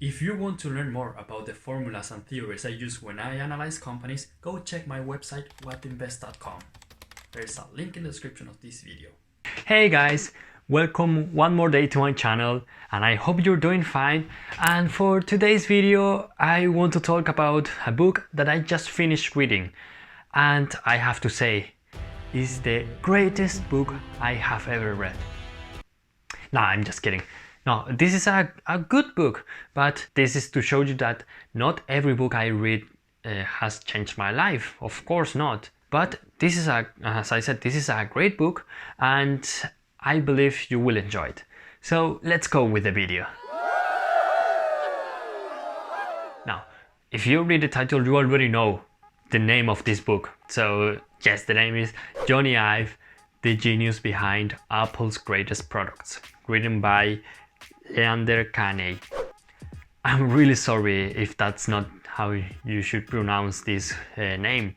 If you want to learn more about the formulas and theories I use when I analyze companies, go check my website whatinvest.com. There's a link in the description of this video. Hey guys, welcome one more day to my channel and I hope you're doing fine. And for today's video I want to talk about a book that I just finished reading, and I have to say is the greatest book I have ever read. No, I'm just kidding. No, this is a good book, but this is to show you that not every book I read has changed my life. Of course not. But this is as I said, this is a great book and I believe you will enjoy it. So let's go with the video. Now, if you read the title, you already know the name of this book. So yes, the name is Jony Ive, The Genius Behind Apple's Greatest Products, written by Leander Caney. I'm really sorry if that's not how you should pronounce this name,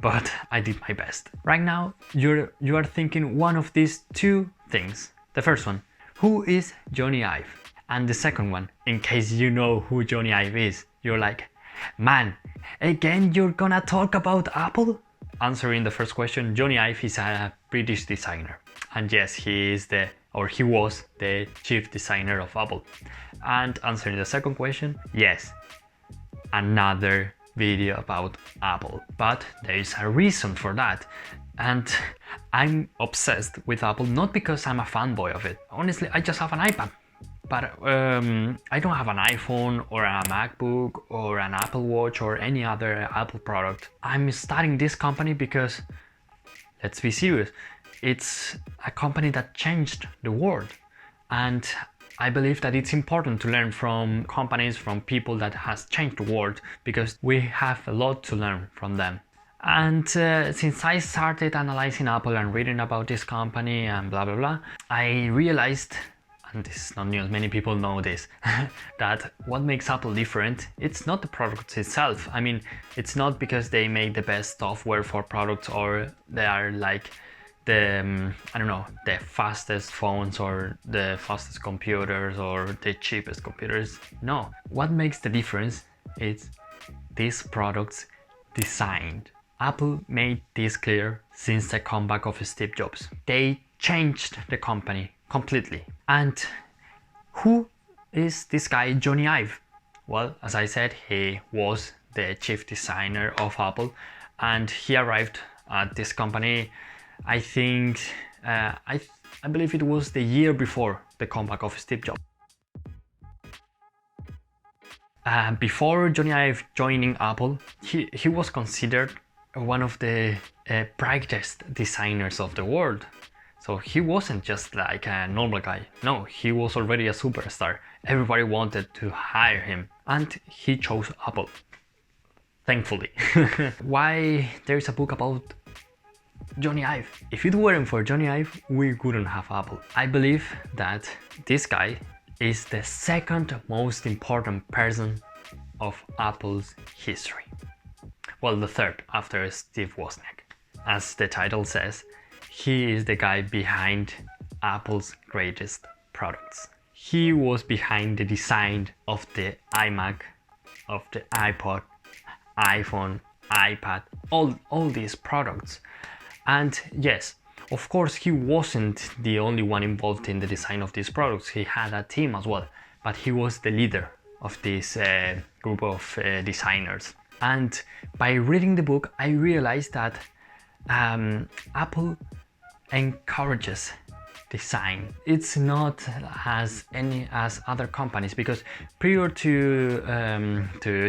but I did my best. Right now, you are thinking one of these two things. The first one, who is Jony Ive? And the second one, in case you know who Jony Ive is, you're like, man, again you're gonna talk about Apple? Answering the first question, Jony Ive is a British designer. And yes, he was the chief designer of Apple. And answering the second question, yes, another video about Apple. But there is a reason for that. And I'm obsessed with Apple, not because I'm a fanboy of it. Honestly, I just have an iPad. But I don't have an iPhone or a MacBook or an Apple Watch or any other Apple product. I'm starting this company because, let's be serious, it's a company that changed the world. And I believe that it's important to learn from companies, from people that has changed the world, because we have a lot to learn from them. And since I started analyzing Apple and reading about this company and blah blah blah, I realized, and this is not news, many people know this, that what makes Apple different, it's not the product itself. I mean, it's not because they make the best software for products or they are like the, I don't know, the fastest phones or the fastest computers or the cheapest computers. No, what makes the difference is these products designed. Apple made this clear since the comeback of Steve Jobs. They changed the company completely. And who is this guy Jony Ive? Well, as I said, he was the chief designer of Apple and he arrived at this company, I think, I believe it was the year before the comeback of Steve Jobs. Before Jony Ive joining Apple, he was considered one of the brightest designers of the world. So he wasn't just like a normal guy. No, he was already a superstar. Everybody wanted to hire him and he chose Apple. Thankfully. Why there's a book about Jony Ive? If it weren't for Jony Ive, we wouldn't have Apple. I believe that this guy is the second most important person of Apple's history. Well, the third after Steve Wozniak. As the title says, he is the guy behind Apple's greatest products. He was behind the design of the iMac, of the iPod, iPhone, iPad, all these products. And yes, of course, he wasn't the only one involved in the design of these products. He had a team as well, but he was the leader of this group of designers. And by reading the book, I realized that Apple encourages design. It's not as other companies, because prior to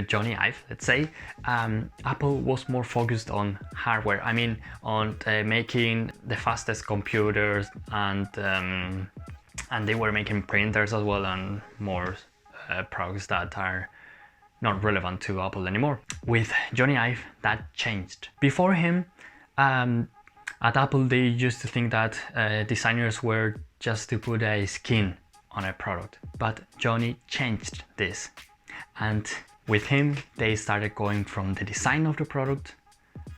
Jony Ive, let's say, Apple was more focused on hardware. I mean, on making the fastest computers, and they were making printers as well, and more products that are not relevant to Apple anymore. With Jony Ive, that changed. Before him, at Apple, they used to think that designers were just to put a skin on a product. But Jony changed this. And with him, they started going from the design of the product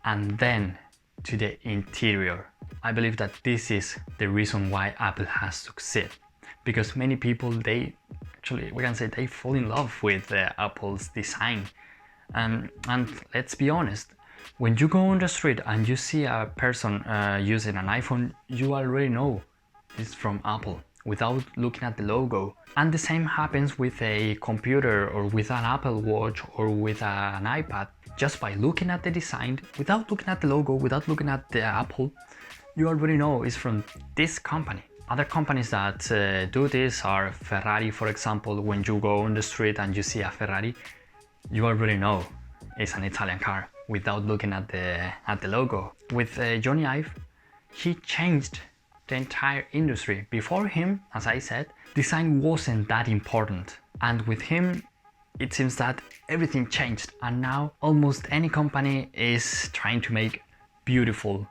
and then to the interior. I believe that this is the reason why Apple has succeeded. because many people, they actually, we can say, they fall in love with Apple's design. And let's be honest, when you go on the street and you see a person using an iPhone, you already know it's from Apple without looking at the logo. And the same happens with a computer or with an Apple Watch or with an iPad. Just by looking at the design, without looking at the logo, without looking at the Apple, you already know it's from this company. Other companies that do this are Ferrari, for example. When you go on the street and you see a Ferrari, you already know it's an Italian car without looking at the logo. With Jony Ive, he changed the entire industry. Before him, as I said, design wasn't that important. And with him, it seems that everything changed, and now almost any company is trying to make beautiful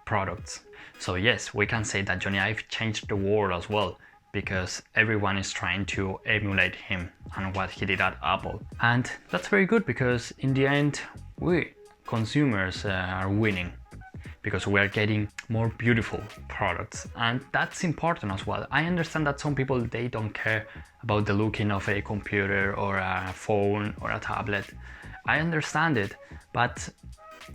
products. So yes, we can say that Jony Ive changed the world as well, because everyone is trying to emulate him and what he did at Apple. And that's very good, because in the end, we consumers are winning, because we are getting more beautiful products, and that's important as well. I understand that some people, they don't care about the looking of a computer or a phone or a tablet. I understand it, but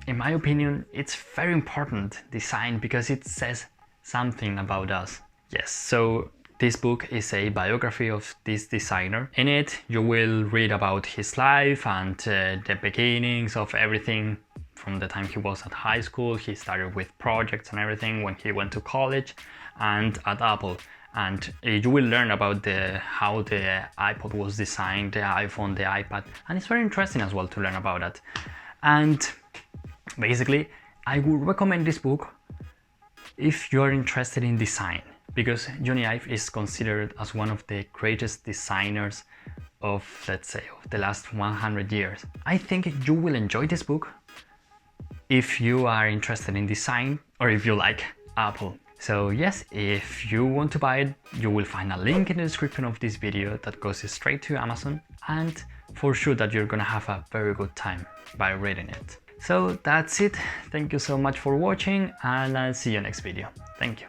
in my opinion, it's very important design, because it says something about us. Yes, so this book is a biography of this designer. In it, you will read about his life and the beginnings of everything. From the time he was at high school, he started with projects and everything, when he went to college and at Apple. And you will learn about how the iPod was designed, the iPhone, the iPad, and it's very interesting as well to learn about that. And basically, I would recommend this book if you're interested in design, because Jony Ive is considered as one of the greatest designers of, let's say, of the last 100 years. I think you will enjoy this book if you are interested in design or if you like Apple. So yes, if you want to buy it, you will find a link in the description of this video that goes straight to Amazon, and for sure that you're gonna have a very good time by reading it. So that's it. Thank you so much for watching, and I'll see you next video. Thank you.